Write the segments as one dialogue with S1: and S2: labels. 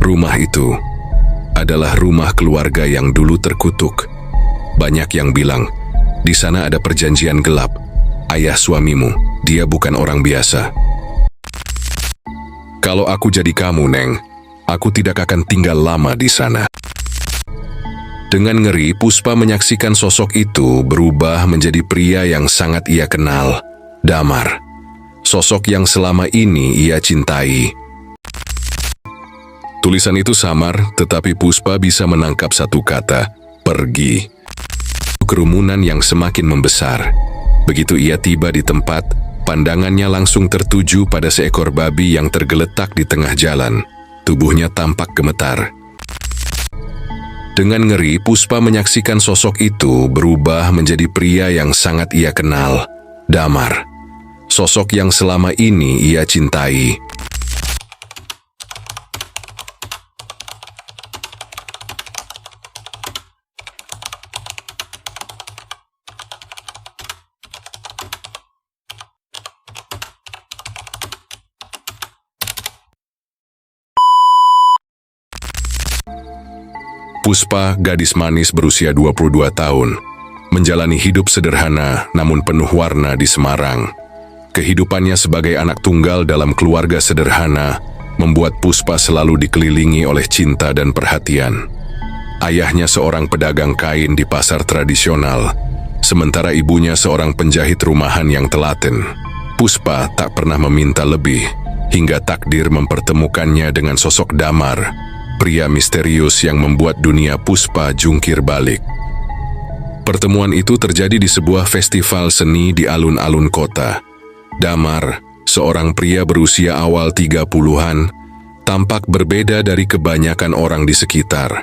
S1: Rumah itu adalah rumah keluarga yang dulu terkutuk. Banyak yang bilang, di sana ada perjanjian gelap. Ayah suamimu, dia bukan orang biasa. Kalau aku jadi kamu, Neng, aku tidak akan tinggal lama di sana. Dengan ngeri, Puspa menyaksikan sosok itu berubah menjadi pria yang sangat ia kenal, Damar. Sosok yang selama ini ia cintai. Tulisan itu samar, tetapi Puspa bisa menangkap satu kata, pergi. Kerumunan yang semakin membesar. Begitu ia tiba di tempat, pandangannya langsung tertuju pada seekor babi yang tergeletak di tengah jalan. Tubuhnya tampak gemetar. Dengan ngeri, Puspa menyaksikan sosok itu berubah menjadi pria yang sangat ia kenal, Damar. Sosok yang selama ini ia cintai. Puspa, gadis manis berusia 22 tahun, menjalani hidup sederhana namun penuh warna di Semarang. Kehidupannya sebagai anak tunggal dalam keluarga sederhana membuat Puspa selalu dikelilingi oleh cinta dan perhatian. Ayahnya seorang pedagang kain di pasar tradisional, sementara ibunya seorang penjahit rumahan yang telaten. Puspa tak pernah meminta lebih, hingga takdir mempertemukannya dengan sosok Damar, pria misterius yang membuat dunia Puspa jungkir balik. Pertemuan itu terjadi di sebuah festival seni di alun-alun kota. Damar, seorang pria berusia awal 30-an, tampak berbeda dari kebanyakan orang di sekitar.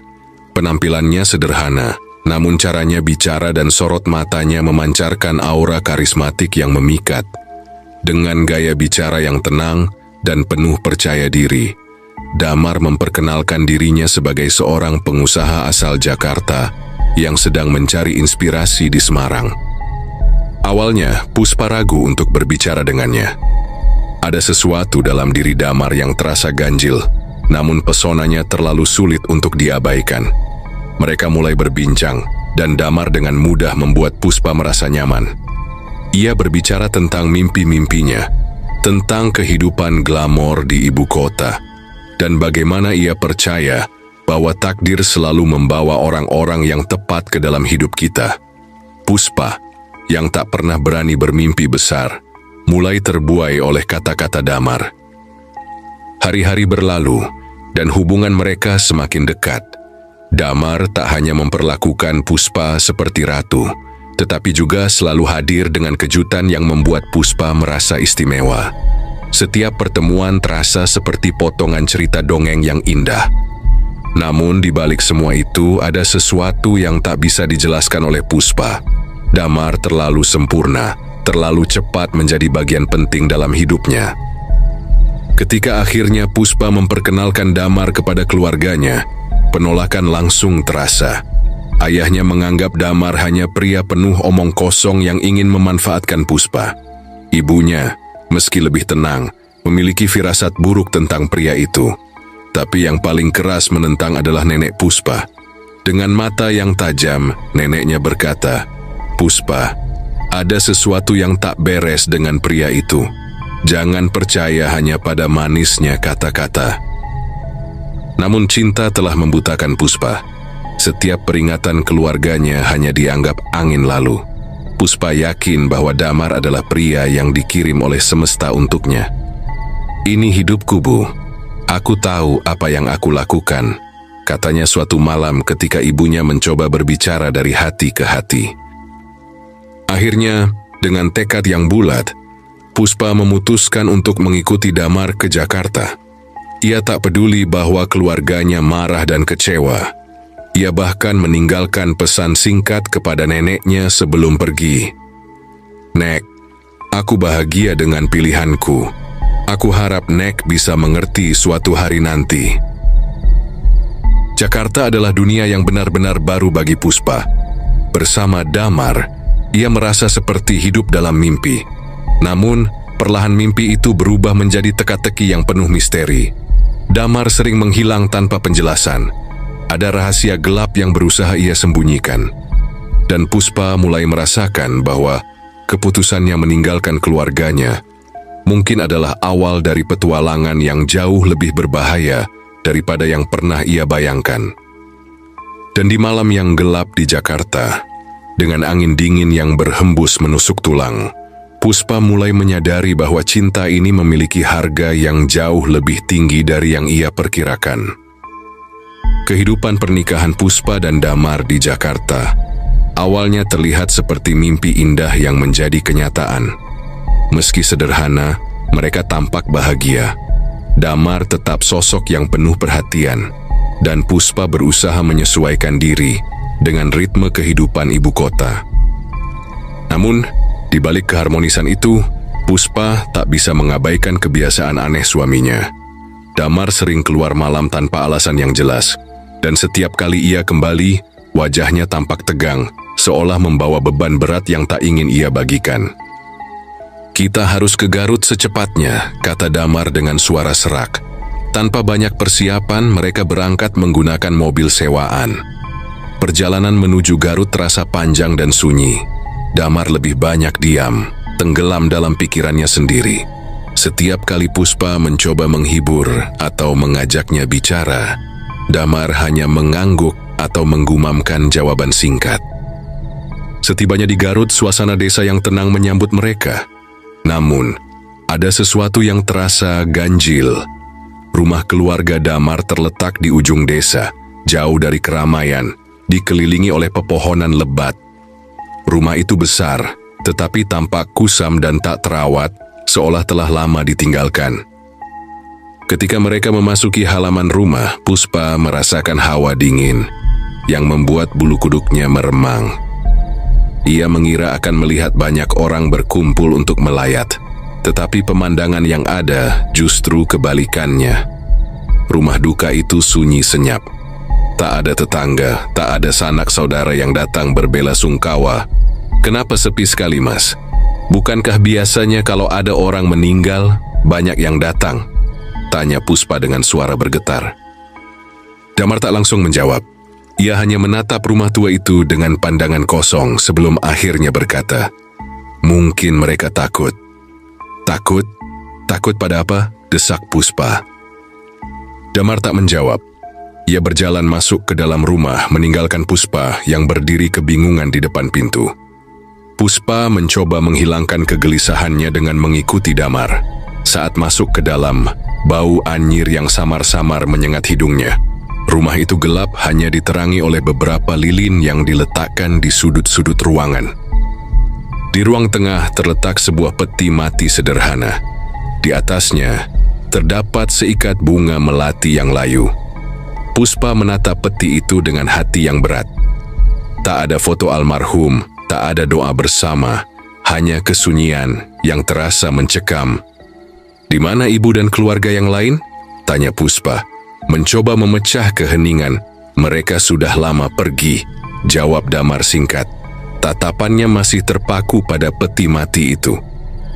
S1: Penampilannya sederhana, namun caranya bicara dan sorot matanya memancarkan aura karismatik yang memikat. Dengan gaya bicara yang tenang dan penuh percaya diri, Damar memperkenalkan dirinya sebagai seorang pengusaha asal Jakarta yang sedang mencari inspirasi di Semarang. Awalnya, Puspa ragu untuk berbicara dengannya. Ada sesuatu dalam diri Damar yang terasa ganjil, namun pesonanya terlalu sulit untuk diabaikan. Mereka mulai berbincang, dan Damar dengan mudah membuat Puspa merasa nyaman. Ia berbicara tentang mimpi-mimpinya, tentang kehidupan glamor di ibu kota, dan bagaimana ia percaya bahwa takdir selalu membawa orang-orang yang tepat ke dalam hidup kita. Puspa, yang tak pernah berani bermimpi besar, mulai terbuai oleh kata-kata Damar. Hari-hari berlalu, dan hubungan mereka semakin dekat. Damar tak hanya memperlakukan Puspa seperti ratu, tetapi juga selalu hadir dengan kejutan yang membuat Puspa merasa istimewa. Setiap pertemuan terasa seperti potongan cerita dongeng yang indah. Namun di balik semua itu ada sesuatu yang tak bisa dijelaskan oleh Puspa. Damar terlalu sempurna, terlalu cepat menjadi bagian penting dalam hidupnya. Ketika akhirnya Puspa memperkenalkan Damar kepada keluarganya, penolakan langsung terasa. Ayahnya menganggap Damar hanya pria penuh omong kosong yang ingin memanfaatkan Puspa. Ibunya, meski lebih tenang, memiliki firasat buruk tentang pria itu. Tapi yang paling keras menentang adalah nenek Puspa. Dengan mata yang tajam, neneknya berkata, "Puspa, ada sesuatu yang tak beres dengan pria itu. Jangan percaya hanya pada manisnya kata-kata." Namun cinta telah membutakan Puspa. Setiap peringatan keluarganya hanya dianggap angin lalu. Puspa yakin bahwa Damar adalah pria yang dikirim oleh semesta untuknya. "Ini hidupku, Bu. Aku tahu apa yang aku lakukan," katanya suatu malam ketika ibunya mencoba berbicara dari hati ke hati. Akhirnya, dengan tekad yang bulat, Puspa memutuskan untuk mengikuti Damar ke Jakarta. Ia tak peduli bahwa keluarganya marah dan kecewa. Ia bahkan meninggalkan pesan singkat kepada neneknya sebelum pergi. "Nek, aku bahagia dengan pilihanku. Aku harap Nek bisa mengerti suatu hari nanti." Jakarta adalah dunia yang benar-benar baru bagi Puspa. Bersama Damar, ia merasa seperti hidup dalam mimpi. Namun, perlahan mimpi itu berubah menjadi teka-teki yang penuh misteri. Damar sering menghilang tanpa penjelasan. Ada rahasia gelap yang berusaha ia sembunyikan. Dan Puspa mulai merasakan bahwa keputusannya meninggalkan keluarganya mungkin adalah awal dari petualangan yang jauh lebih berbahaya daripada yang pernah ia bayangkan. Dan di malam yang gelap di Jakarta, dengan angin dingin yang berhembus menusuk tulang, Puspa mulai menyadari bahwa cinta ini memiliki harga yang jauh lebih tinggi dari yang ia perkirakan. Kehidupan pernikahan Puspa dan Damar di Jakarta awalnya terlihat seperti mimpi indah yang menjadi kenyataan. Meski sederhana, mereka tampak bahagia. Damar tetap sosok yang penuh perhatian, dan Puspa berusaha menyesuaikan diri dengan ritme kehidupan ibu kota. Namun, di balik keharmonisan itu, Puspa tak bisa mengabaikan kebiasaan aneh suaminya. Damar sering keluar malam tanpa alasan yang jelas, dan setiap kali ia kembali, wajahnya tampak tegang, seolah membawa beban berat yang tak ingin ia bagikan. "Kita harus ke Garut secepatnya," kata Damar dengan suara serak. Tanpa banyak persiapan, mereka berangkat menggunakan mobil sewaan. Perjalanan menuju Garut terasa panjang dan sunyi. Damar lebih banyak diam, tenggelam dalam pikirannya sendiri. Setiap kali Puspa mencoba menghibur atau mengajaknya bicara, Damar hanya mengangguk atau menggumamkan jawaban singkat. Setibanya di Garut, suasana desa yang tenang menyambut mereka. Namun, ada sesuatu yang terasa ganjil. Rumah keluarga Damar terletak di ujung desa, jauh dari keramaian, dikelilingi oleh pepohonan lebat. Rumah itu besar, tetapi tampak kusam dan tak terawat, seolah telah lama ditinggalkan. Ketika mereka memasuki halaman rumah, Puspa merasakan hawa dingin yang membuat bulu kuduknya meremang. Ia mengira akan melihat banyak orang berkumpul untuk melayat, tetapi pemandangan yang ada justru kebalikannya. Rumah duka itu sunyi senyap. Tak ada tetangga, tak ada sanak saudara yang datang berbela sungkawa. "Kenapa sepi sekali, Mas? Bukankah biasanya kalau ada orang meninggal, banyak yang datang?" tanya Puspa dengan suara bergetar. Damar tak langsung menjawab. Ia hanya menatap rumah tua itu dengan pandangan kosong sebelum akhirnya berkata, "Mungkin mereka takut." "Takut? Takut pada apa?" desak Puspa. Damar tak menjawab. Ia berjalan masuk ke dalam rumah, meninggalkan Puspa yang berdiri kebingungan di depan pintu. Puspa mencoba menghilangkan kegelisahannya dengan mengikuti Damar. Saat masuk ke dalam, bau anyir yang samar-samar menyengat hidungnya. Rumah itu gelap, hanya diterangi oleh beberapa lilin yang diletakkan di sudut-sudut ruangan. Di ruang tengah terletak sebuah peti mati sederhana. Di atasnya terdapat seikat bunga melati yang layu. Puspa menatap peti itu dengan hati yang berat. Tak ada foto almarhum, tak ada doa bersama, hanya kesunyian yang terasa mencekam. "Di mana ibu dan keluarga yang lain?" tanya Puspa, mencoba memecah keheningan. "Mereka sudah lama pergi," jawab Damar singkat. Tatapannya masih terpaku pada peti mati itu.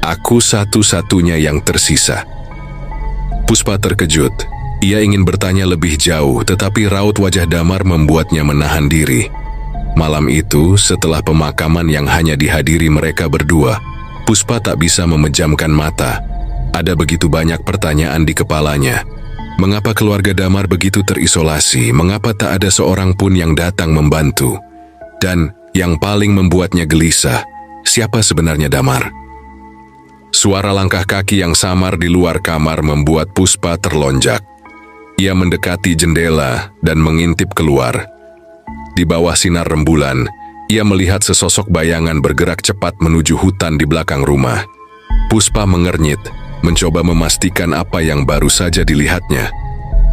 S1: "Aku satu-satunya yang tersisa." Puspa terkejut. Ia ingin bertanya lebih jauh, tetapi raut wajah Damar membuatnya menahan diri. Malam itu, setelah pemakaman yang hanya dihadiri mereka berdua, Puspa tak bisa memejamkan mata. Ada begitu banyak pertanyaan di kepalanya. Mengapa keluarga Damar begitu terisolasi? Mengapa tak ada seorang pun yang datang membantu? Dan yang paling membuatnya gelisah, siapa sebenarnya Damar? Suara langkah kaki yang samar di luar kamar membuat Puspa terlonjak. Ia mendekati jendela dan mengintip keluar. Di bawah sinar rembulan, ia melihat sesosok bayangan bergerak cepat menuju hutan di belakang rumah. Puspa mengernyit, mencoba memastikan apa yang baru saja dilihatnya.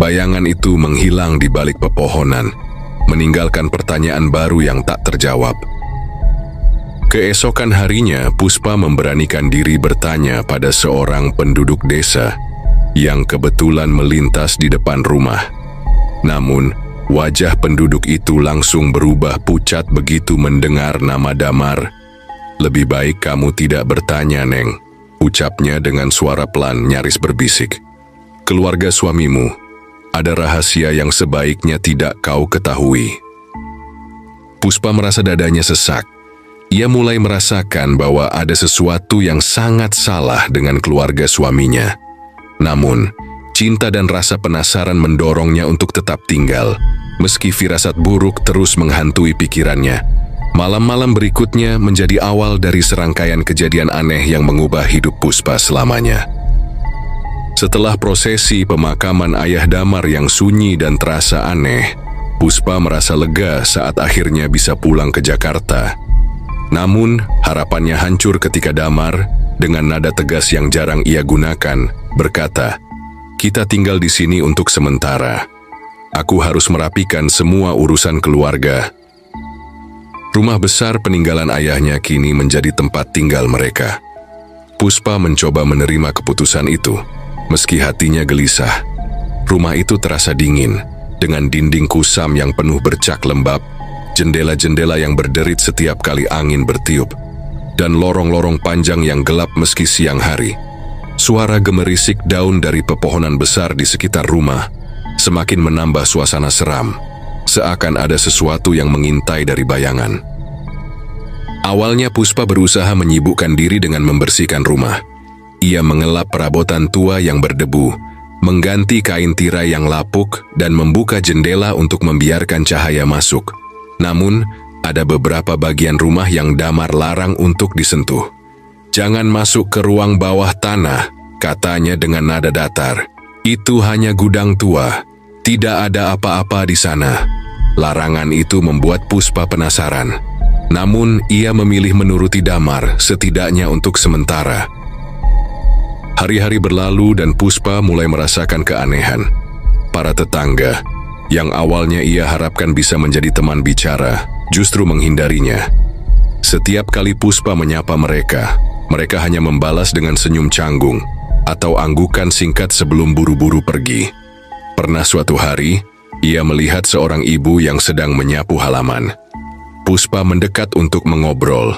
S1: Bayangan itu menghilang di balik pepohonan, meninggalkan pertanyaan baru yang tak terjawab. Keesokan harinya, Puspa memberanikan diri bertanya pada seorang penduduk desa yang kebetulan melintas di depan rumah. Namun, wajah penduduk itu langsung berubah pucat begitu mendengar nama Damar. "Lebih baik kamu tidak bertanya, Neng," ucapnya dengan suara pelan nyaris berbisik. "Keluarga suamimu, Ada rahasia yang sebaiknya tidak kau ketahui. Puspa merasa dadanya sesak. Ia mulai merasakan bahwa ada sesuatu yang sangat salah dengan keluarga suaminya. Namun, cinta dan rasa penasaran mendorongnya untuk tetap tinggal, meski firasat buruk terus menghantui pikirannya. Malam-malam berikutnya menjadi awal dari serangkaian kejadian aneh yang mengubah hidup Puspa selamanya. Setelah prosesi pemakaman ayah Damar yang sunyi dan terasa aneh, Puspa merasa lega saat akhirnya bisa pulang ke Jakarta. Namun, harapannya hancur ketika Damar, dengan nada tegas yang jarang ia gunakan, berkata, "Kita tinggal di sini untuk sementara. Aku harus merapikan semua urusan keluarga." Rumah besar peninggalan ayahnya kini menjadi tempat tinggal mereka. Puspa mencoba menerima keputusan itu, meski hatinya gelisah. Rumah itu terasa dingin, dengan dinding kusam yang penuh bercak lembab, jendela-jendela yang berderit setiap kali angin bertiup, dan lorong-lorong panjang yang gelap meski siang hari. Suara gemerisik daun dari pepohonan besar di sekitar rumah semakin menambah suasana seram, seakan ada sesuatu yang mengintai dari bayangan. Awalnya Puspa berusaha menyibukkan diri dengan membersihkan rumah. Ia mengelap perabotan tua yang berdebu, mengganti kain tirai yang lapuk, dan membuka jendela untuk membiarkan cahaya masuk. Namun, ada beberapa bagian rumah yang Damar larang untuk disentuh. "Jangan masuk ke ruang bawah tanah," katanya dengan nada datar. "Itu hanya gudang tua. Tidak ada apa-apa di sana." Larangan itu membuat Puspa penasaran. Namun, ia memilih menuruti Damar, setidaknya untuk sementara. Hari-hari berlalu dan Puspa mulai merasakan keanehan. Para tetangga, yang awalnya ia harapkan bisa menjadi teman bicara, justru menghindarinya. Setiap kali Puspa menyapa mereka, mereka hanya membalas dengan senyum canggung atau anggukan singkat sebelum buru-buru pergi. Pernah suatu hari, ia melihat seorang ibu yang sedang menyapu halaman. Puspa mendekat untuk mengobrol,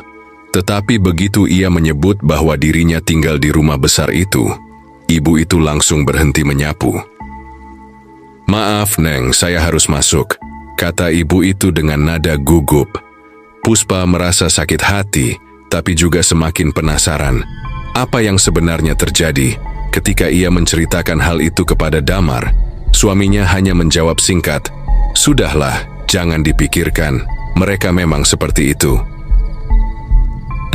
S1: tetapi begitu ia menyebut bahwa dirinya tinggal di rumah besar itu, ibu itu langsung berhenti menyapu. "Maaf, Neng, saya harus masuk," kata ibu itu dengan nada gugup. Puspa merasa sakit hati, tapi juga semakin penasaran. Apa yang sebenarnya terjadi? Ketika ia menceritakan hal itu kepada Damar, suaminya hanya menjawab singkat, "Sudahlah, jangan dipikirkan. Mereka memang seperti itu."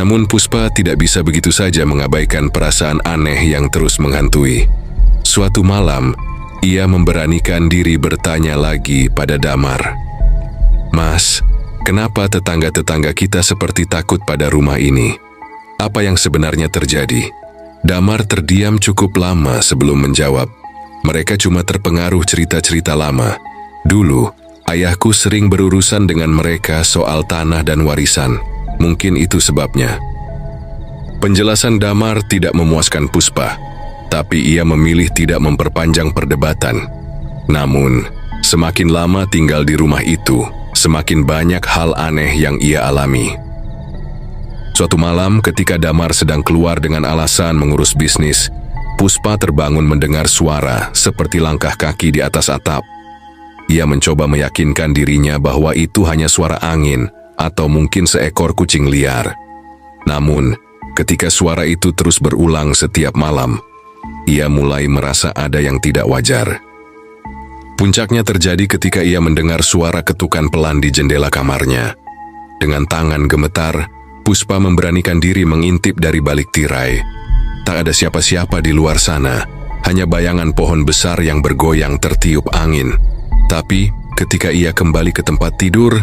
S1: Namun Puspa tidak bisa begitu saja mengabaikan perasaan aneh yang terus menghantui. Suatu malam, ia memberanikan diri bertanya lagi pada Damar, "Mas, kenapa tetangga-tetangga kita seperti takut pada rumah ini? Apa yang sebenarnya terjadi?" Damar terdiam cukup lama sebelum menjawab. Mereka cuma terpengaruh cerita-cerita lama. Dulu, ayahku sering berurusan dengan mereka soal tanah dan warisan. Mungkin itu sebabnya. Penjelasan Damar tidak memuaskan Puspa, tapi ia memilih tidak memperpanjang perdebatan. Namun, semakin lama tinggal di rumah itu, semakin banyak hal aneh yang ia alami. Suatu malam ketika Damar sedang keluar dengan alasan mengurus bisnis, Puspa terbangun mendengar suara seperti langkah kaki di atas atap. Ia mencoba meyakinkan dirinya bahwa itu hanya suara angin atau mungkin seekor kucing liar. Namun, ketika suara itu terus berulang setiap malam, ia mulai merasa ada yang tidak wajar. Puncaknya terjadi ketika ia mendengar suara ketukan pelan di jendela kamarnya. Dengan tangan gemetar, Puspa memberanikan diri mengintip dari balik tirai. Tak ada siapa-siapa di luar sana, hanya bayangan pohon besar yang bergoyang tertiup angin. Tapi, ketika ia kembali ke tempat tidur,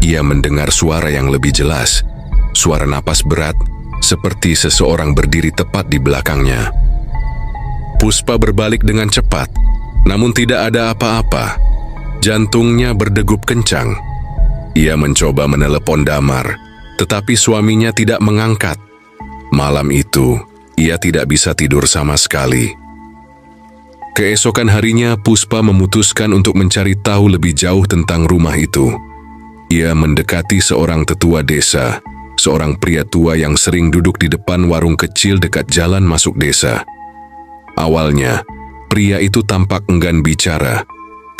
S1: ia mendengar suara yang lebih jelas. Suara napas berat, seperti seseorang berdiri tepat di belakangnya. Puspa berbalik dengan cepat, namun tidak ada apa-apa. Jantungnya berdegup kencang. Ia mencoba menelepon Damar, tetapi suaminya tidak mengangkat. Malam itu, ia tidak bisa tidur sama sekali. Keesokan harinya, Puspa memutuskan untuk mencari tahu lebih jauh tentang rumah itu. Ia mendekati seorang tetua desa, seorang pria tua yang sering duduk di depan warung kecil dekat jalan masuk desa. Awalnya, pria itu tampak enggan bicara,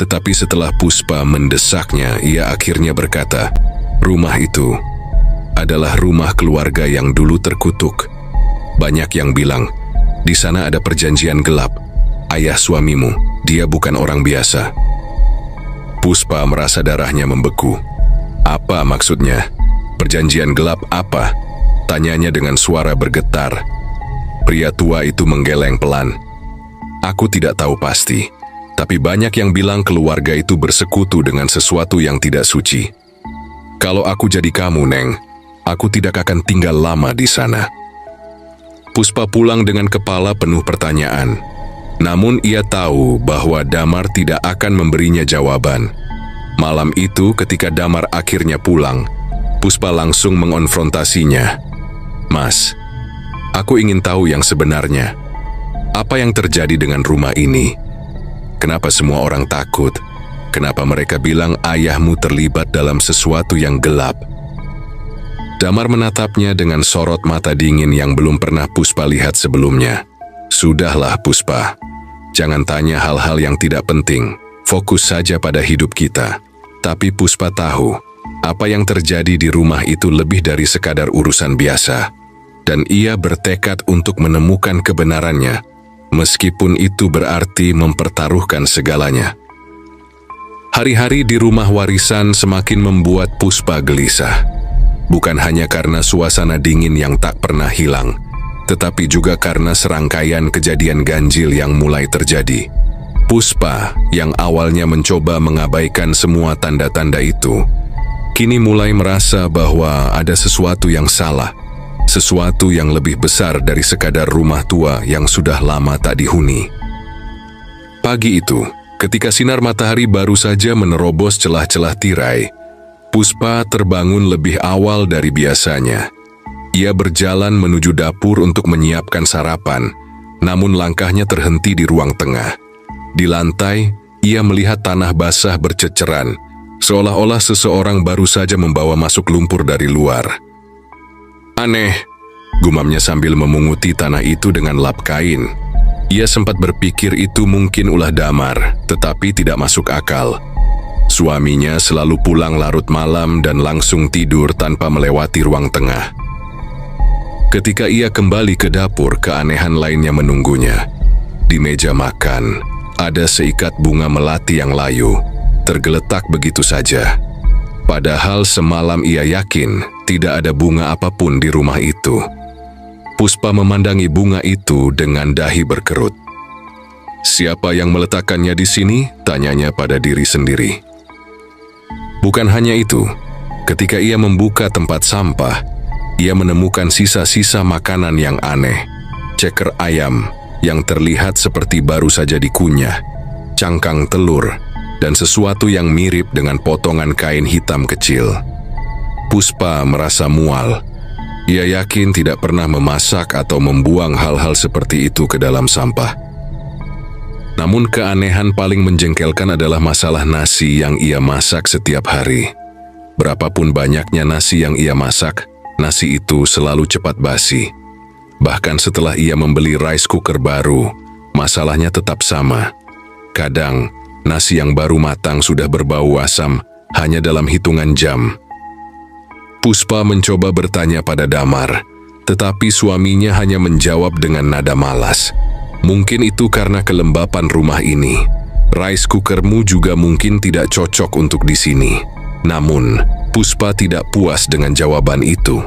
S1: Tetapi setelah Puspa mendesaknya, ia akhirnya berkata, "Rumah itu adalah rumah keluarga yang dulu terkutuk. Banyak yang bilang, di sana ada perjanjian gelap. Ayah suamimu, dia bukan orang biasa." Puspa merasa darahnya membeku. "Apa maksudnya? Perjanjian gelap apa?" tanyanya dengan suara bergetar. Pria tua itu menggeleng pelan. "Aku tidak tahu pasti, tapi banyak yang bilang keluarga itu bersekutu dengan sesuatu yang tidak suci. Kalau aku jadi kamu, Neng, aku tidak akan tinggal lama di sana." Puspa pulang dengan kepala penuh pertanyaan. Namun ia tahu bahwa Damar tidak akan memberinya jawaban. Malam itu ketika Damar akhirnya pulang, Puspa langsung mengonfrontasinya. "Mas, aku ingin tahu yang sebenarnya. Apa yang terjadi dengan rumah ini? Kenapa semua orang takut? Kenapa mereka bilang ayahmu terlibat dalam sesuatu yang gelap?" Damar menatapnya dengan sorot mata dingin yang belum pernah Puspa lihat sebelumnya. "Sudahlah Puspa, jangan tanya hal-hal yang tidak penting. Fokus saja pada hidup kita." Tapi Puspa tahu, apa yang terjadi di rumah itu lebih dari sekadar urusan biasa. Dan ia bertekad untuk menemukan kebenarannya, meskipun itu berarti mempertaruhkan segalanya. Hari-hari di rumah warisan semakin membuat Puspa gelisah. Bukan hanya karena suasana dingin yang tak pernah hilang, tetapi juga karena serangkaian kejadian ganjil yang mulai terjadi. Puspa, yang awalnya mencoba mengabaikan semua tanda-tanda itu, kini mulai merasa bahwa ada sesuatu yang salah, sesuatu yang lebih besar dari sekadar rumah tua yang sudah lama tak dihuni. Pagi itu, ketika sinar matahari baru saja menerobos celah-celah tirai, Puspa terbangun lebih awal dari biasanya. Ia berjalan menuju dapur untuk menyiapkan sarapan, namun langkahnya terhenti di ruang tengah. Di lantai, ia melihat tanah basah berceceran, seolah-olah seseorang baru saja membawa masuk lumpur dari luar. "Aneh," gumamnya sambil memunguti tanah itu dengan lap kain. Ia sempat berpikir itu mungkin ulah Damar, tetapi tidak masuk akal. Suaminya selalu pulang larut malam dan langsung tidur tanpa melewati ruang tengah. Ketika ia kembali ke dapur, keanehan lainnya menunggunya. Di meja makan, ada seikat bunga melati yang layu, tergeletak begitu saja. Padahal semalam ia yakin tidak ada bunga apapun di rumah itu. Puspa memandangi bunga itu dengan dahi berkerut. "Siapa yang meletakkannya di sini?" tanyanya pada diri sendiri. Bukan hanya itu, ketika ia membuka tempat sampah, ia menemukan sisa-sisa makanan yang aneh. Ceker ayam yang terlihat seperti baru saja dikunyah, cangkang telur, dan sesuatu yang mirip dengan potongan kain hitam kecil. Puspa merasa mual. Ia yakin tidak pernah memasak atau membuang hal-hal seperti itu ke dalam sampah. Namun keanehan paling menjengkelkan adalah masalah nasi yang ia masak setiap hari. Berapapun banyaknya nasi yang ia masak, nasi itu selalu cepat basi. Bahkan setelah ia membeli rice cooker baru, masalahnya tetap sama. Kadang, nasi yang baru matang sudah berbau asam hanya dalam hitungan jam. Puspa mencoba bertanya pada Damar, tetapi suaminya hanya menjawab dengan nada malas. "Mungkin itu karena kelembapan rumah ini. Rice cookermu juga mungkin tidak cocok untuk di sini." Namun, Puspa tidak puas dengan jawaban itu.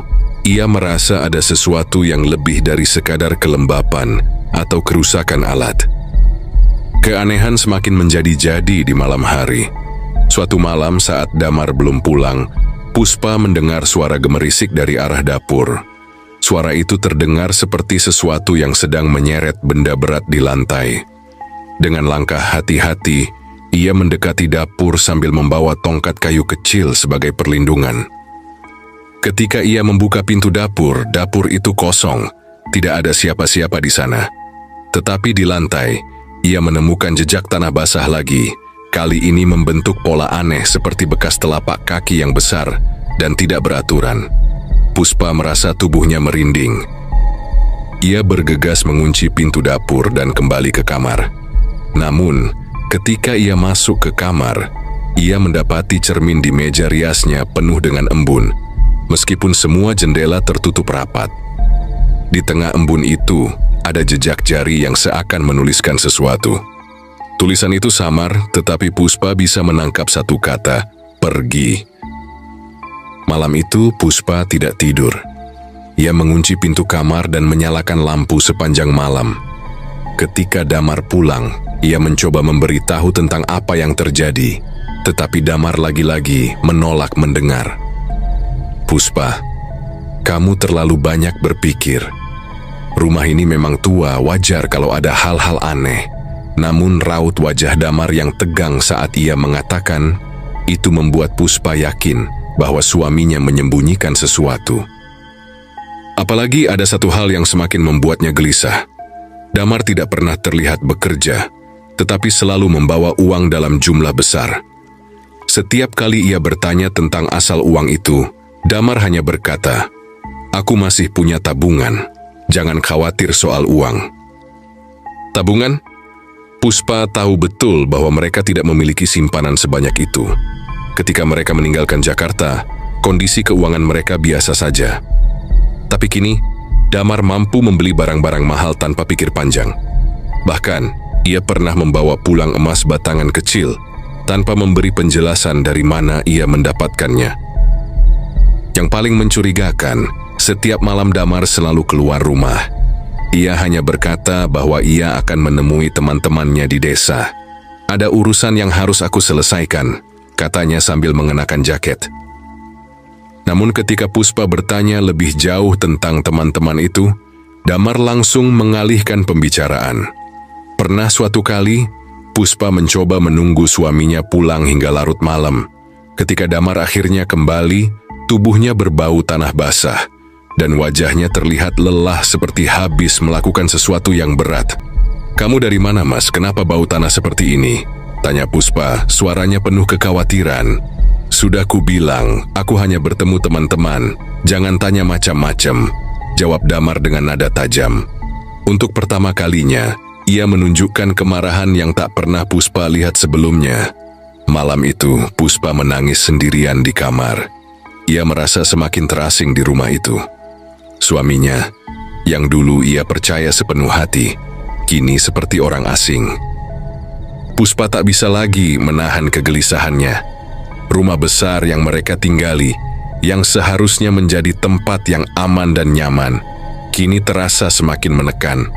S1: Ia merasa ada sesuatu yang lebih dari sekadar kelembapan atau kerusakan alat. Keanehan semakin menjadi-jadi di malam hari. Suatu malam saat Damar belum pulang, Puspa mendengar suara gemerisik dari arah dapur. Suara itu terdengar seperti sesuatu yang sedang menyeret benda berat di lantai. Dengan langkah hati-hati, ia mendekati dapur sambil membawa tongkat kayu kecil sebagai perlindungan. Ketika ia membuka pintu dapur, dapur itu kosong, tidak ada siapa-siapa di sana. Tetapi di lantai, ia menemukan jejak tanah basah lagi. Kali ini membentuk pola aneh seperti bekas telapak kaki yang besar dan tidak beraturan. Puspa merasa tubuhnya merinding. Ia bergegas mengunci pintu dapur dan kembali ke kamar. Namun, Ketika ia masuk ke kamar, ia mendapati cermin di meja riasnya penuh dengan embun, meskipun semua jendela tertutup rapat. Di tengah embun itu, ada jejak jari yang seakan menuliskan sesuatu. Tulisan itu samar, tetapi Puspa bisa menangkap satu kata, pergi. Malam itu, Puspa tidak tidur. Ia mengunci pintu kamar dan menyalakan lampu sepanjang malam. Ketika Damar pulang, ia mencoba memberitahu tentang apa yang terjadi, tetapi Damar lagi-lagi menolak mendengar. Puspa, kamu terlalu banyak berpikir. Rumah ini memang tua, wajar kalau ada hal-hal aneh. Namun raut wajah Damar yang tegang saat ia mengatakan, itu membuat Puspa yakin bahwa suaminya menyembunyikan sesuatu. Apalagi ada satu hal yang semakin membuatnya gelisah. Damar tidak pernah terlihat bekerja, tetapi selalu membawa uang dalam jumlah besar. Setiap kali ia bertanya tentang asal uang itu, Damar hanya berkata, "Aku masih punya tabungan. Jangan khawatir soal uang." Tabungan? Puspa tahu betul bahwa mereka tidak memiliki simpanan sebanyak itu. Ketika mereka meninggalkan Jakarta, kondisi keuangan mereka biasa saja. Tapi kini, Damar mampu membeli barang-barang mahal tanpa pikir panjang. Bahkan, ia pernah membawa pulang emas batangan kecil tanpa memberi penjelasan dari mana ia mendapatkannya. Yang paling mencurigakan, setiap malam Damar selalu keluar rumah. Ia hanya berkata bahwa ia akan menemui teman-temannya di desa. "Ada urusan yang harus aku selesaikan," katanya sambil mengenakan jaket. Namun ketika Puspa bertanya lebih jauh tentang teman-teman itu, Damar langsung mengalihkan pembicaraan. Pernah suatu kali, Puspa mencoba menunggu suaminya pulang hingga larut malam. Ketika Damar akhirnya kembali, tubuhnya berbau tanah basah, dan wajahnya terlihat lelah seperti habis melakukan sesuatu yang berat. "Kamu dari mana, Mas? Kenapa bau tanah seperti ini?" tanya Puspa, suaranya penuh kekhawatiran. "Sudah kubilang, aku hanya bertemu teman-teman. Jangan tanya macam-macam," jawab Damar dengan nada tajam. Untuk pertama kalinya, ia menunjukkan kemarahan yang tak pernah Puspa lihat sebelumnya. Malam itu, Puspa menangis sendirian di kamar. Ia merasa semakin terasing di rumah itu. Suaminya, yang dulu ia percaya sepenuh hati, kini seperti orang asing. Puspa tak bisa lagi menahan kegelisahannya. Rumah besar yang mereka tinggali, yang seharusnya menjadi tempat yang aman dan nyaman, kini terasa semakin menekan.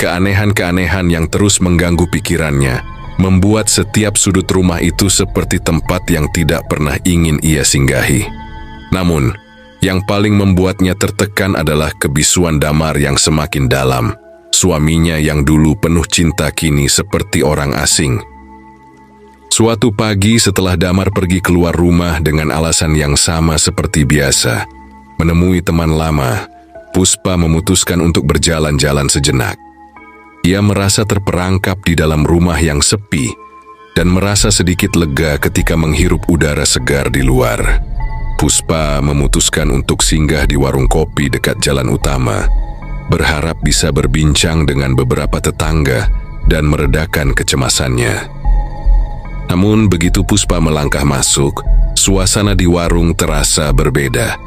S1: Keanehan-keanehan yang terus mengganggu pikirannya, membuat setiap sudut rumah itu seperti tempat yang tidak pernah ingin ia singgahi. Namun, yang paling membuatnya tertekan adalah kebisuan Damar yang semakin dalam. Suaminya yang dulu penuh cinta kini seperti orang asing. Suatu pagi setelah Damar pergi keluar rumah dengan alasan yang sama seperti biasa, menemui teman lama, Puspa memutuskan untuk berjalan-jalan sejenak. Ia merasa terperangkap di dalam rumah yang sepi dan merasa sedikit lega ketika menghirup udara segar di luar. Puspa memutuskan untuk singgah di warung kopi dekat jalan utama, berharap bisa berbincang dengan beberapa tetangga dan meredakan kecemasannya. Namun begitu Puspa melangkah masuk, suasana di warung terasa berbeda.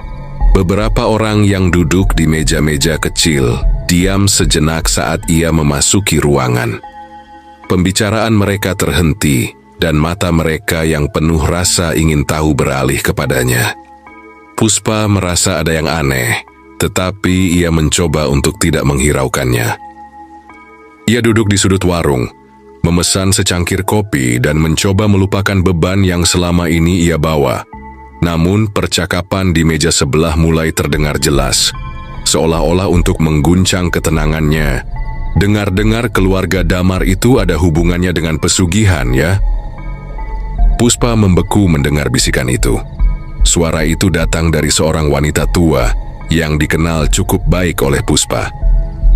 S1: Beberapa orang yang duduk di meja-meja kecil diam sejenak saat ia memasuki ruangan. Pembicaraan mereka terhenti dan mata mereka yang penuh rasa ingin tahu beralih kepadanya. Puspa merasa ada yang aneh, tetapi ia mencoba untuk tidak menghiraukannya. Ia duduk di sudut warung, memesan secangkir kopi dan mencoba melupakan beban yang selama ini ia bawa. Namun percakapan di meja sebelah mulai terdengar jelas, seolah-olah untuk mengguncang ketenangannya. "Dengar-dengar keluarga Damar itu ada hubungannya dengan pesugihan, ya?" Puspa membeku mendengar bisikan itu. Suara itu datang dari seorang wanita tua yang dikenal cukup baik oleh Puspa.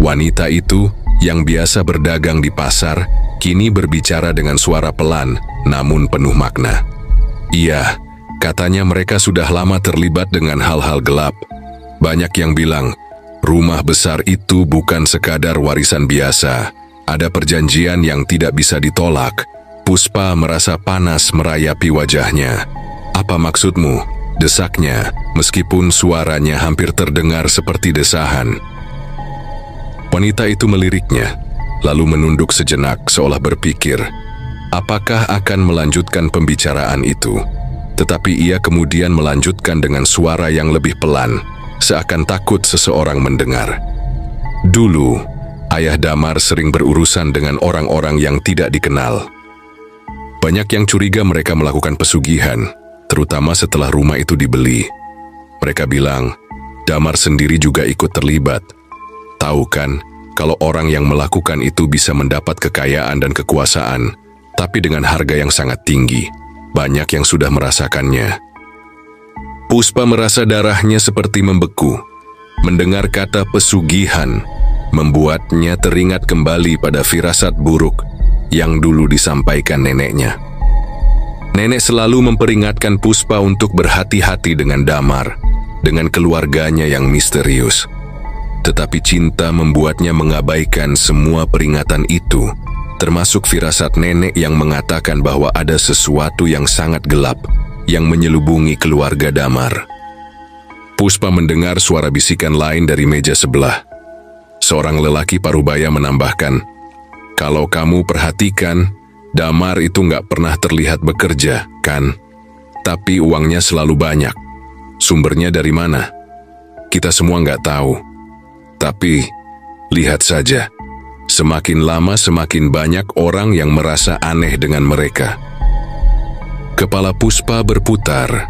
S1: Wanita itu yang biasa berdagang di pasar, kini berbicara dengan suara pelan, namun penuh makna. "Iya, katanya mereka sudah lama terlibat dengan hal-hal gelap. Banyak yang bilang, rumah besar itu bukan sekadar warisan biasa. Ada perjanjian yang tidak bisa ditolak. Puspa merasa panas merayapi wajahnya. "Apa maksudmu?" desaknya, meskipun suaranya hampir terdengar seperti desahan. Wanita itu meliriknya, lalu menunduk sejenak seolah berpikir, apakah akan melanjutkan pembicaraan itu. Tetapi ia kemudian melanjutkan dengan suara yang lebih pelan, seakan takut seseorang mendengar. "Dulu, ayah Damar sering berurusan dengan orang-orang yang tidak dikenal. Banyak yang curiga mereka melakukan pesugihan, terutama setelah rumah itu dibeli. Mereka bilang, Damar sendiri juga ikut terlibat. Tahu kan, kalau orang yang melakukan itu bisa mendapat kekayaan dan kekuasaan, tapi dengan harga yang sangat tinggi. Banyak yang sudah merasakannya." Puspa merasa darahnya seperti membeku. Mendengar kata pesugihan, membuatnya teringat kembali pada firasat buruk yang dulu disampaikan neneknya. Nenek selalu memperingatkan Puspa untuk berhati-hati dengan Damar, dengan keluarganya yang misterius. Tetapi cinta membuatnya mengabaikan semua peringatan itu, termasuk firasat nenek yang mengatakan bahwa ada sesuatu yang sangat gelap yang menyelubungi keluarga Damar. Puspa mendengar suara bisikan lain dari meja sebelah. Seorang lelaki parubaya menambahkan, "Kalau kamu perhatikan, Damar itu nggak pernah terlihat bekerja, kan? Tapi uangnya selalu banyak. Sumbernya dari mana? Kita semua nggak tahu. Tapi, lihat saja, semakin lama semakin banyak orang yang merasa aneh dengan mereka." Kepala Puspa berputar.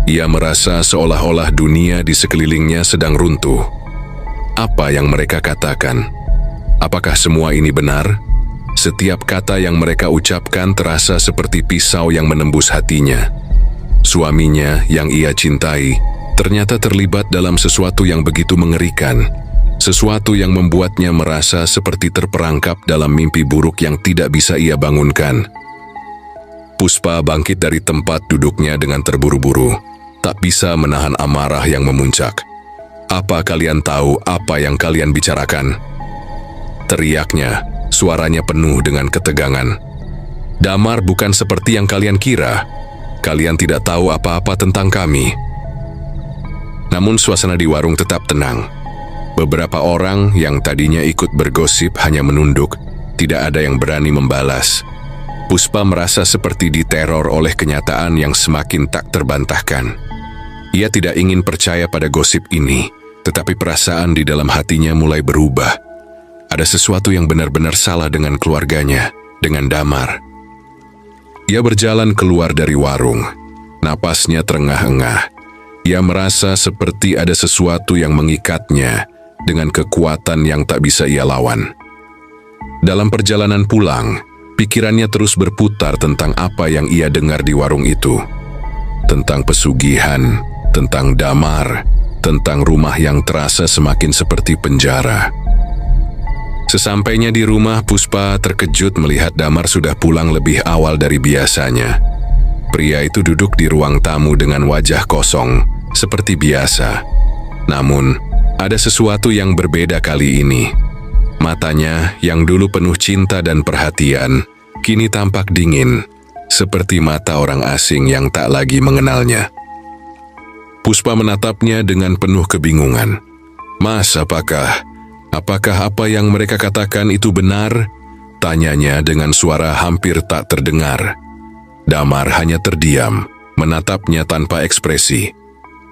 S1: Ia merasa seolah-olah dunia di sekelilingnya sedang runtuh. Apa yang mereka katakan? Apakah semua ini benar? Setiap kata yang mereka ucapkan terasa seperti pisau yang menembus hatinya. Suaminya yang ia cintai ternyata terlibat dalam sesuatu yang begitu mengerikan. Sesuatu yang membuatnya merasa seperti terperangkap dalam mimpi buruk yang tidak bisa ia bangunkan. Puspa bangkit dari tempat duduknya dengan terburu-buru, tak bisa menahan amarah yang memuncak. "Apa kalian tahu apa yang kalian bicarakan?" teriaknya, suaranya penuh dengan ketegangan. "Damar bukan seperti yang kalian kira. Kalian tidak tahu apa-apa tentang kami." Namun suasana di warung tetap tenang. Beberapa orang yang tadinya ikut bergosip hanya menunduk, tidak ada yang berani membalas. Puspa merasa seperti diteror oleh kenyataan yang semakin tak terbantahkan. Ia tidak ingin percaya pada gosip ini, tetapi perasaan di dalam hatinya mulai berubah. Ada sesuatu yang benar-benar salah dengan keluarganya, dengan Damar. Ia berjalan keluar dari warung. Napasnya terengah-engah. Ia merasa seperti ada sesuatu yang mengikatnya dengan kekuatan yang tak bisa ia lawan. Dalam perjalanan pulang, pikirannya terus berputar tentang apa yang ia dengar di warung itu. Tentang pesugihan, tentang Damar, tentang rumah yang terasa semakin seperti penjara. Sesampainya di rumah, Puspa terkejut melihat Damar sudah pulang lebih awal dari biasanya. Pria itu duduk di ruang tamu dengan wajah kosong, seperti biasa. Namun, ada sesuatu yang berbeda kali ini. Matanya yang dulu penuh cinta dan perhatian, kini tampak dingin, seperti mata orang asing yang tak lagi mengenalnya. Puspa menatapnya dengan penuh kebingungan. "Mas, apakah apa yang mereka katakan itu benar?" tanyanya dengan suara hampir tak terdengar. Damar hanya terdiam, menatapnya tanpa ekspresi.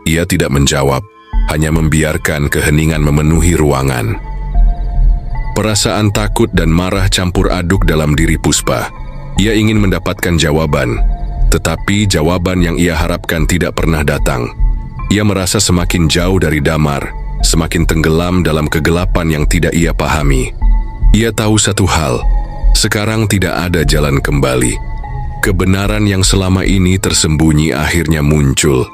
S1: Ia tidak menjawab, hanya membiarkan keheningan memenuhi ruangan. Perasaan takut dan marah campur aduk dalam diri Puspa. Ia ingin mendapatkan jawaban, tetapi jawaban yang ia harapkan tidak pernah datang. Ia merasa semakin jauh dari Damar, semakin tenggelam dalam kegelapan yang tidak ia pahami. Ia tahu satu hal, sekarang tidak ada jalan kembali. Kebenaran yang selama ini tersembunyi akhirnya muncul,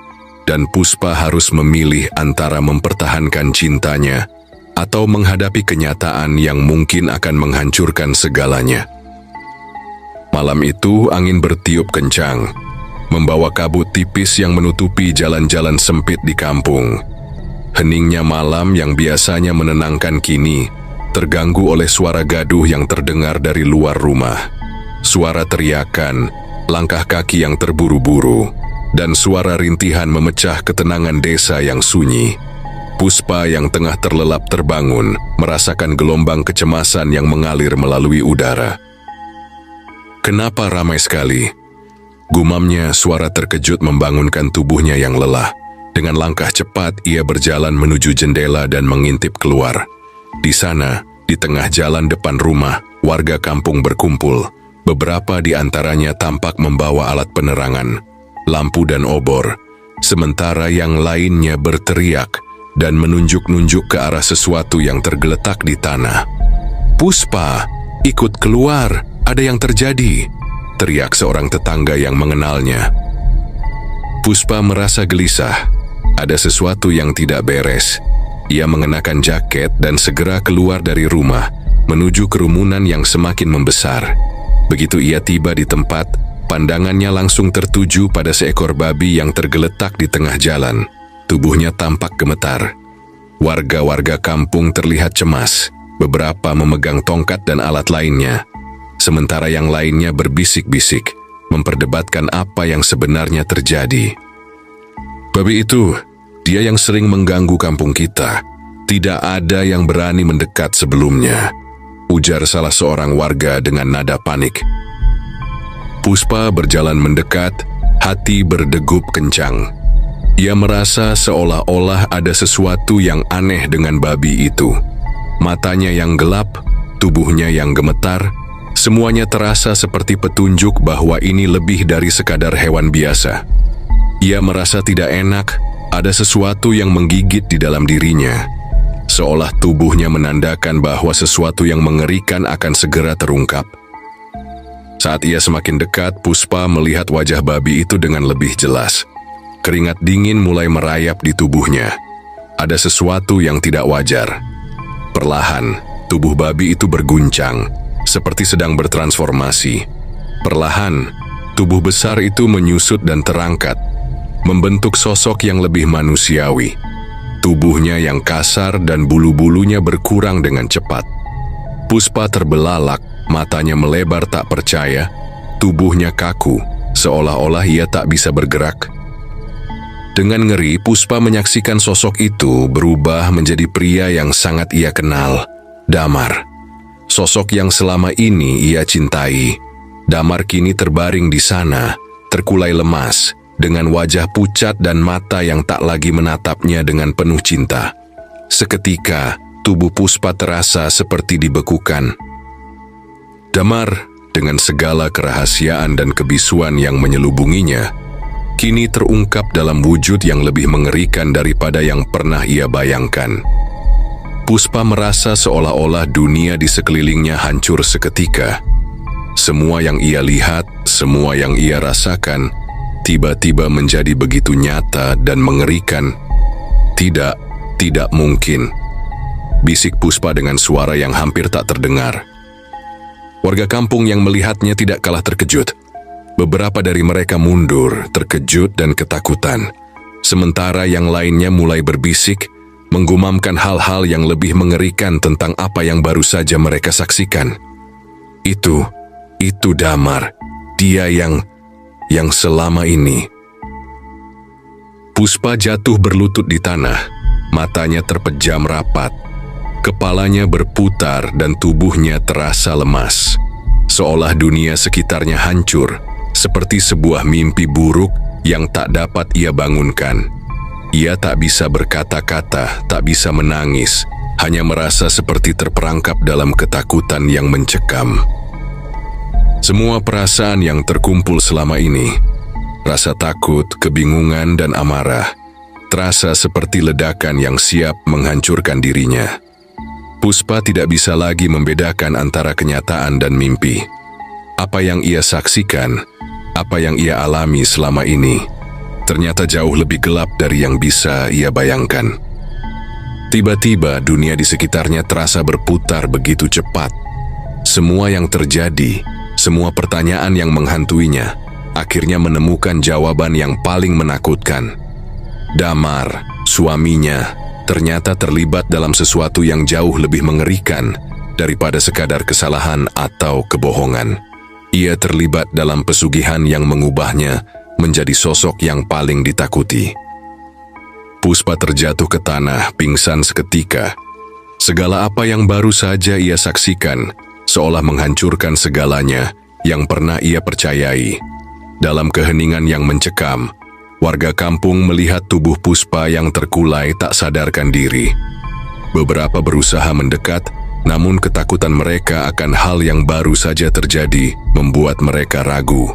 S1: dan Puspa harus memilih antara mempertahankan cintanya atau menghadapi kenyataan yang mungkin akan menghancurkan segalanya. Malam itu angin bertiup kencang, membawa kabut tipis yang menutupi jalan-jalan sempit di kampung. Heningnya malam yang biasanya menenangkan kini terganggu oleh suara gaduh yang terdengar dari luar rumah. suara teriakan, langkah kaki yang terburu-buru, dan suara rintihan memecah ketenangan desa yang sunyi. Puspa yang tengah terlelap terbangun, merasakan gelombang kecemasan yang mengalir melalui udara. "Kenapa ramai sekali?" Gumamnya, suara terkejut membangunkan tubuhnya yang lelah. Dengan langkah cepat, ia berjalan menuju jendela dan mengintip keluar. Di sana, di tengah jalan depan rumah, warga kampung berkumpul. Beberapa di antaranya tampak membawa alat penerangan, lampu dan obor, sementara yang lainnya berteriak dan menunjuk-nunjuk ke arah sesuatu yang tergeletak di tanah. "Puspa, ikut keluar, ada yang terjadi," teriak seorang tetangga yang mengenalnya. Puspa merasa gelisah, ada sesuatu yang tidak beres. Ia mengenakan jaket dan segera keluar dari rumah, menuju kerumunan yang semakin membesar. Begitu ia tiba di tempat, pandangannya langsung tertuju pada seekor babi yang tergeletak di tengah jalan. Tubuhnya tampak gemetar. Warga-warga kampung terlihat cemas, beberapa memegang tongkat dan alat lainnya, sementara yang lainnya berbisik-bisik, memperdebatkan apa yang sebenarnya terjadi. "Babi itu, dia yang sering mengganggu kampung kita. Tidak ada yang berani mendekat sebelumnya," ujar salah seorang warga dengan nada panik. Puspa berjalan mendekat, hati berdegup kencang. Ia merasa seolah-olah ada sesuatu yang aneh dengan babi itu. Matanya yang gelap, tubuhnya yang gemetar, semuanya terasa seperti petunjuk bahwa ini lebih dari sekadar hewan biasa. Ia merasa tidak enak, ada sesuatu yang menggigit di dalam dirinya. Seolah tubuhnya menandakan bahwa sesuatu yang mengerikan akan segera terungkap. Saat ia semakin dekat, Puspa melihat wajah babi itu dengan lebih jelas. Keringat dingin mulai merayap di tubuhnya. Ada sesuatu yang tidak wajar. Perlahan, tubuh babi itu berguncang, seperti sedang bertransformasi. Perlahan, tubuh besar itu menyusut dan terangkat, membentuk sosok yang lebih manusiawi. Tubuhnya yang kasar dan bulu-bulunya berkurang dengan cepat. Puspa terbelalak, matanya melebar tak percaya, tubuhnya kaku, seolah-olah ia tak bisa bergerak. Dengan ngeri, Puspa menyaksikan sosok itu berubah menjadi pria yang sangat ia kenal, Damar. Sosok yang selama ini ia cintai. Damar kini terbaring di sana, terkulai lemas, dengan wajah pucat dan mata yang tak lagi menatapnya dengan penuh cinta. Seketika, tubuh Puspa terasa seperti dibekukan. Damar, dengan segala kerahasiaan dan kebisuan yang menyelubunginya, kini terungkap dalam wujud yang lebih mengerikan daripada yang pernah ia bayangkan. Puspa merasa seolah-olah dunia di sekelilingnya hancur seketika. Semua yang ia lihat, semua yang ia rasakan, tiba-tiba menjadi begitu nyata dan mengerikan. Tidak mungkin," bisik Puspa dengan suara yang hampir tak terdengar. Warga kampung yang melihatnya tidak kalah terkejut. Beberapa dari mereka mundur, terkejut dan ketakutan. Sementara yang lainnya mulai berbisik, menggumamkan hal-hal yang lebih mengerikan tentang apa yang baru saja mereka saksikan. Itu Damar, dia yang selama ini. Puspa jatuh berlutut di tanah, matanya terpejam rapat, kepalanya berputar dan tubuhnya terasa lemas. Seolah dunia sekitarnya hancur, seperti sebuah mimpi buruk yang tak dapat ia bangunkan. Ia tak bisa berkata-kata, tak bisa menangis, hanya merasa seperti terperangkap dalam ketakutan yang mencekam. Semua perasaan yang terkumpul selama ini, rasa takut, kebingungan, dan amarah, terasa seperti ledakan yang siap menghancurkan dirinya. Puspa tidak bisa lagi membedakan antara kenyataan dan mimpi. Apa yang ia saksikan, apa yang ia alami selama ini, ternyata jauh lebih gelap dari yang bisa ia bayangkan. Tiba-tiba dunia di sekitarnya terasa berputar begitu cepat. Semua yang terjadi, semua pertanyaan yang menghantuinya, akhirnya menemukan jawaban yang paling menakutkan. Damar, suaminya, ternyata terlibat dalam sesuatu yang jauh lebih mengerikan daripada sekadar kesalahan atau kebohongan. Ia terlibat dalam pesugihan yang mengubahnya menjadi sosok yang paling ditakuti. Puspa terjatuh ke tanah, pingsan seketika. Segala apa yang baru saja ia saksikan, seolah menghancurkan segalanya yang pernah ia percayai. Dalam keheningan yang mencekam, warga kampung melihat tubuh Puspa yang terkulai tak sadarkan diri. Beberapa berusaha mendekat, namun ketakutan mereka akan hal yang baru saja terjadi membuat mereka ragu.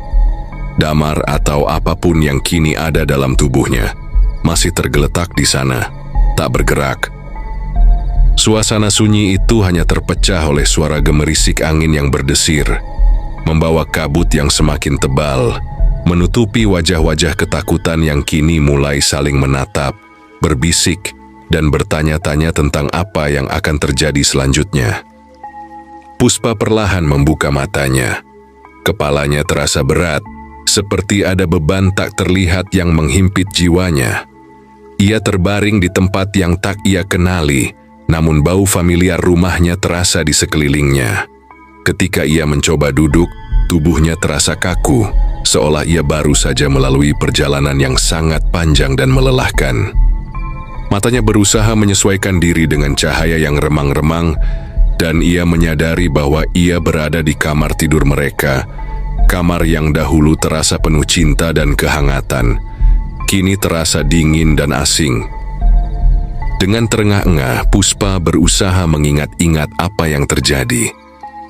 S1: Damar atau apapun yang kini ada dalam tubuhnya masih tergeletak di sana, tak bergerak. Suasana sunyi itu hanya terpecah oleh suara gemerisik angin yang berdesir, membawa kabut yang semakin tebal, menutupi wajah-wajah ketakutan yang kini mulai saling menatap, berbisik, dan bertanya-tanya tentang apa yang akan terjadi selanjutnya. Puspa perlahan membuka matanya. Kepalanya terasa berat, seperti ada beban tak terlihat yang menghimpit jiwanya. Ia terbaring di tempat yang tak ia kenali, namun bau familiar rumahnya terasa di sekelilingnya. Ketika ia mencoba duduk, tubuhnya terasa kaku, seolah ia baru saja melalui perjalanan yang sangat panjang dan melelahkan. Matanya berusaha menyesuaikan diri dengan cahaya yang remang-remang, dan ia menyadari bahwa ia berada di kamar tidur mereka. Kamar yang dahulu terasa penuh cinta dan kehangatan, kini terasa dingin dan asing. Dengan terengah-engah, Puspa berusaha mengingat-ingat apa yang terjadi.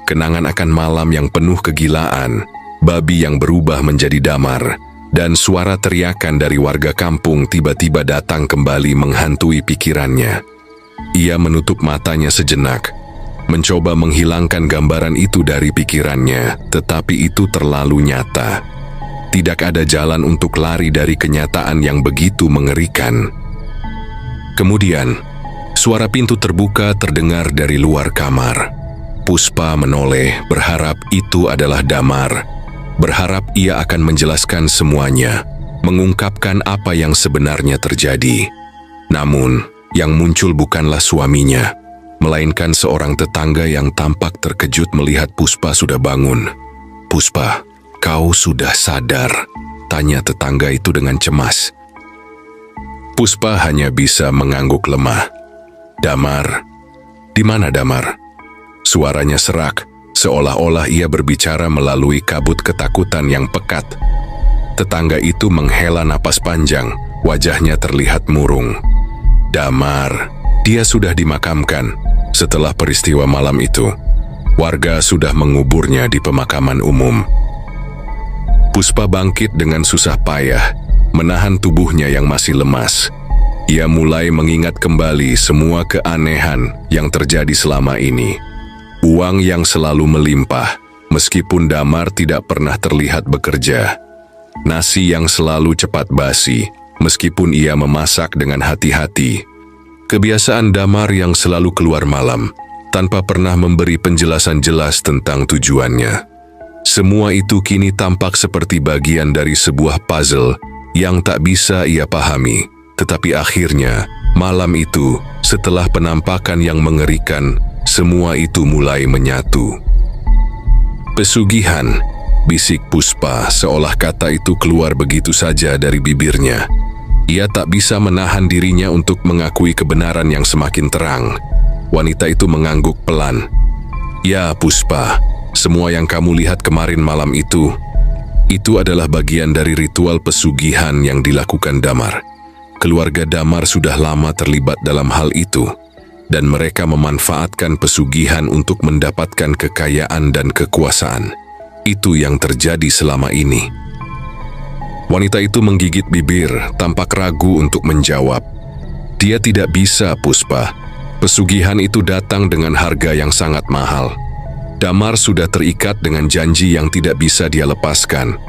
S1: Kenangan akan malam yang penuh kegilaan, babi yang berubah menjadi damar, dan suara teriakan dari warga kampung tiba-tiba datang kembali menghantui pikirannya. Ia menutup matanya sejenak, mencoba menghilangkan gambaran itu dari pikirannya, tetapi itu terlalu nyata. Tidak ada jalan untuk lari dari kenyataan yang begitu mengerikan. Kemudian, suara pintu terbuka terdengar dari luar kamar. Puspa menoleh, berharap itu adalah Damar. Berharap ia akan menjelaskan semuanya, mengungkapkan apa yang sebenarnya terjadi. Namun, yang muncul bukanlah suaminya, melainkan seorang tetangga yang tampak terkejut melihat Puspa sudah bangun. "Puspa, kau sudah sadar?" tanya tetangga itu dengan cemas. Puspa hanya bisa mengangguk lemah. "Damar, di mana Damar?" Suaranya serak, seolah-olah ia berbicara melalui kabut ketakutan yang pekat. Tetangga itu menghela napas panjang, wajahnya terlihat murung. "Damar, dia sudah dimakamkan. Setelah peristiwa malam itu, warga sudah menguburnya di pemakaman umum." Puspa bangkit dengan susah payah, menahan tubuhnya yang masih lemas. Ia mulai mengingat kembali semua keanehan yang terjadi selama ini. Uang yang selalu melimpah, meskipun Damar tidak pernah terlihat bekerja. Nasi yang selalu cepat basi, meskipun ia memasak dengan hati-hati. Kebiasaan Damar yang selalu keluar malam, tanpa pernah memberi penjelasan jelas tentang tujuannya. Semua itu kini tampak seperti bagian dari sebuah puzzle yang tak bisa ia pahami. Tetapi akhirnya, malam itu, setelah penampakan yang mengerikan, semua itu mulai menyatu. "Pesugihan," bisik Puspa, seolah kata itu keluar begitu saja dari bibirnya. Ia tak bisa menahan dirinya untuk mengakui kebenaran yang semakin terang. Wanita itu mengangguk pelan. "Ya Puspa, semua yang kamu lihat kemarin malam itu adalah bagian dari ritual pesugihan yang dilakukan Damar. Keluarga Damar sudah lama terlibat dalam hal itu, dan mereka memanfaatkan pesugihan untuk mendapatkan kekayaan dan kekuasaan. Itu yang terjadi selama ini." Wanita itu menggigit bibir, tampak ragu untuk menjawab. Dia tidak bisa, Puspa. Pesugihan itu datang dengan harga yang sangat mahal. Damar sudah terikat dengan janji yang tidak bisa dia lepaskan.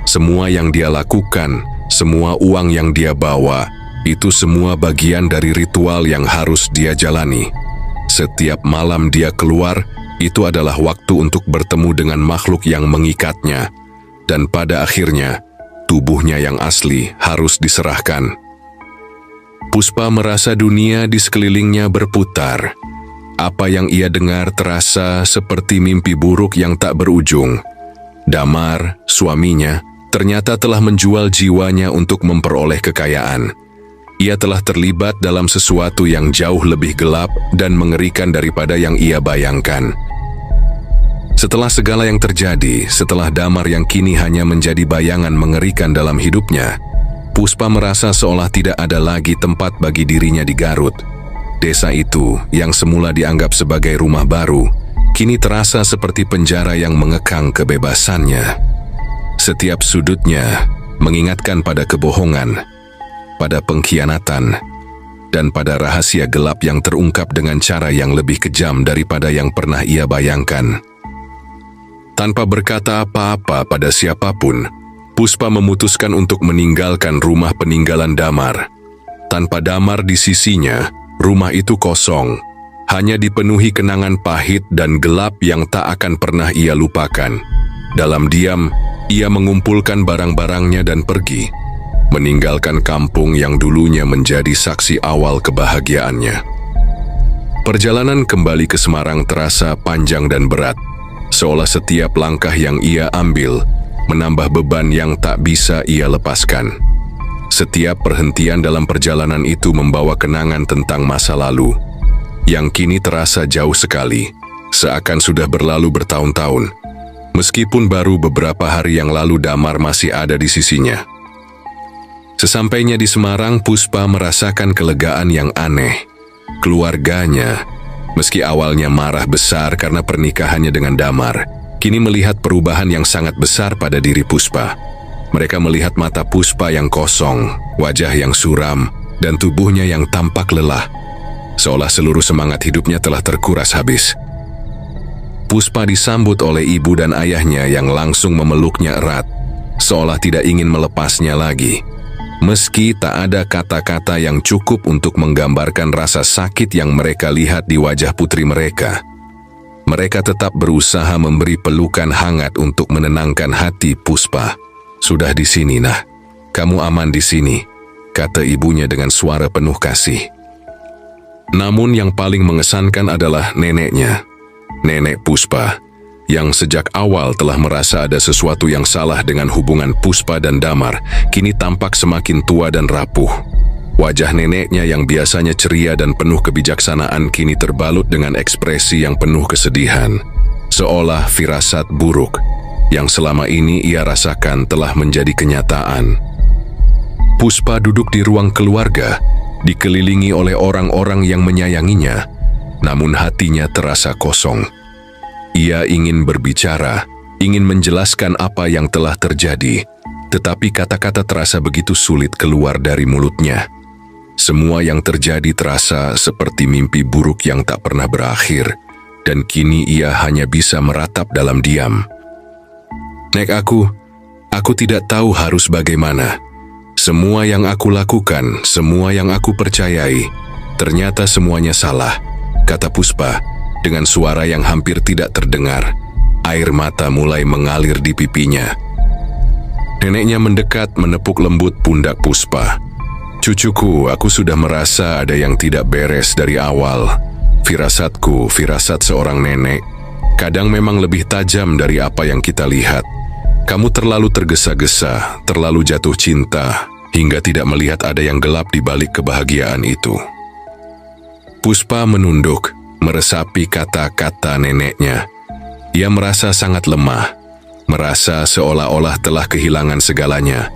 S1: Semua yang dia lakukan, semua uang yang dia bawa, itu semua bagian dari ritual yang harus dia jalani. Setiap malam dia keluar, itu adalah waktu untuk bertemu dengan makhluk yang mengikatnya. Dan pada akhirnya, tubuhnya yang asli harus diserahkan. Puspa merasa dunia di sekelilingnya berputar. Apa yang ia dengar terasa seperti mimpi buruk yang tak berujung. Damar, suaminya, ternyata telah menjual jiwanya untuk memperoleh kekayaan. Ia telah terlibat dalam sesuatu yang jauh lebih gelap dan mengerikan daripada yang ia bayangkan. Setelah segala yang terjadi, setelah Damar yang kini hanya menjadi bayangan mengerikan dalam hidupnya, Puspa merasa seolah tidak ada lagi tempat bagi dirinya di Garut. Desa itu, yang semula dianggap sebagai rumah baru, kini terasa seperti penjara yang mengekang kebebasannya. Setiap sudutnya mengingatkan pada kebohongan, pada pengkhianatan, dan pada rahasia gelap yang terungkap dengan cara yang lebih kejam daripada yang pernah ia bayangkan. Tanpa berkata apa-apa pada siapapun, Puspa memutuskan untuk meninggalkan rumah peninggalan Damar. Tanpa Damar di sisinya, rumah itu kosong, hanya dipenuhi kenangan pahit dan gelap yang tak akan pernah ia lupakan. Dalam diam, ia mengumpulkan barang-barangnya dan pergi, meninggalkan kampung yang dulunya menjadi saksi awal kebahagiaannya. Perjalanan kembali ke Semarang terasa panjang dan berat, seolah setiap langkah yang ia ambil menambah beban yang tak bisa ia lepaskan. Setiap perhentian dalam perjalanan itu membawa kenangan tentang masa lalu, yang kini terasa jauh sekali, seakan sudah berlalu bertahun-tahun. Meskipun baru beberapa hari yang lalu Damar masih ada di sisinya. Sesampainya di Semarang, Puspa merasakan kelegaan yang aneh. Keluarganya, meski awalnya marah besar karena pernikahannya dengan Damar, kini melihat perubahan yang sangat besar pada diri Puspa. Mereka melihat mata Puspa yang kosong, wajah yang suram, dan tubuhnya yang tampak lelah, seolah seluruh semangat hidupnya telah terkuras habis. Puspa disambut oleh ibu dan ayahnya yang langsung memeluknya erat, seolah tidak ingin melepasnya lagi. Meski tak ada kata-kata yang cukup untuk menggambarkan rasa sakit yang mereka lihat di wajah putri mereka, mereka tetap berusaha memberi pelukan hangat untuk menenangkan hati Puspa. "Sudah di sini, Nah. Kamu aman di sini," kata ibunya dengan suara penuh kasih. Namun yang paling mengesankan adalah neneknya, nenek Puspa, yang sejak awal telah merasa ada sesuatu yang salah dengan hubungan Puspa dan Damar, kini tampak semakin tua dan rapuh. Wajah neneknya yang biasanya ceria dan penuh kebijaksanaan kini terbalut dengan ekspresi yang penuh kesedihan, seolah firasat buruk yang selama ini ia rasakan telah menjadi kenyataan. Puspa duduk di ruang keluarga, dikelilingi oleh orang-orang yang menyayanginya, namun hatinya terasa kosong. Ia ingin berbicara, ingin menjelaskan apa yang telah terjadi, tetapi kata-kata terasa begitu sulit keluar dari mulutnya. Semua yang terjadi terasa seperti mimpi buruk yang tak pernah berakhir, dan kini ia hanya bisa meratap dalam diam. "Nek, aku tidak tahu harus bagaimana. Semua yang aku lakukan, semua yang aku percayai, ternyata semuanya salah," kata Puspa dengan suara yang hampir tidak terdengar. Air mata mulai mengalir di pipinya. Neneknya mendekat menepuk lembut pundak Puspa. "Cucuku, aku sudah merasa ada yang tidak beres dari awal. Firasatku, firasat seorang nenek, kadang memang lebih tajam dari apa yang kita lihat. Kamu terlalu tergesa-gesa, terlalu jatuh cinta, hingga tidak melihat ada yang gelap di balik kebahagiaan itu." Puspa menunduk, meresapi kata-kata neneknya. Ia merasa sangat lemah, merasa seolah-olah telah kehilangan segalanya.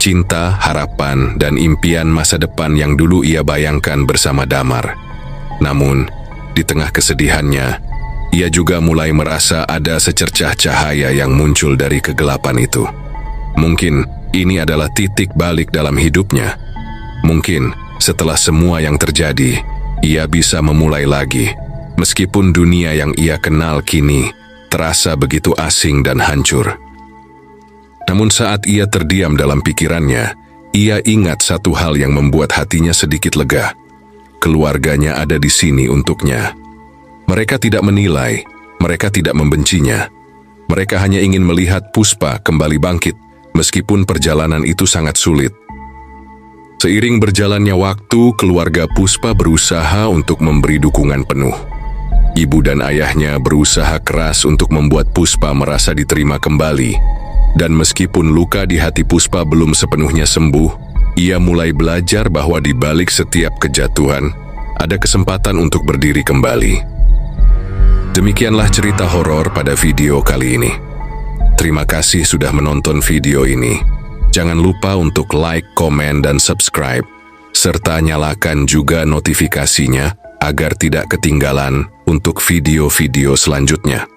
S1: Cinta, harapan, dan impian masa depan yang dulu ia bayangkan bersama Damar. Namun, di tengah kesedihannya, ia juga mulai merasa ada secercah cahaya yang muncul dari kegelapan itu. Mungkin ini adalah titik balik dalam hidupnya. Mungkin setelah semua yang terjadi, ia bisa memulai lagi. Meskipun dunia yang ia kenal kini terasa begitu asing dan hancur. Namun saat ia terdiam dalam pikirannya, ia ingat satu hal yang membuat hatinya sedikit lega. Keluarganya ada di sini untuknya. Mereka tidak menilai, mereka tidak membencinya. Mereka hanya ingin melihat Puspa kembali bangkit, meskipun perjalanan itu sangat sulit. Seiring berjalannya waktu, keluarga Puspa berusaha untuk memberi dukungan penuh. Ibu dan ayahnya berusaha keras untuk membuat Puspa merasa diterima kembali. Dan meskipun luka di hati Puspa belum sepenuhnya sembuh, ia mulai belajar bahwa di balik setiap kejatuhan, ada kesempatan untuk berdiri kembali. Demikianlah cerita horor pada video kali ini. Terima kasih sudah menonton video ini. Jangan lupa untuk like, komen, dan subscribe, serta nyalakan juga notifikasinya agar tidak ketinggalan untuk video-video selanjutnya.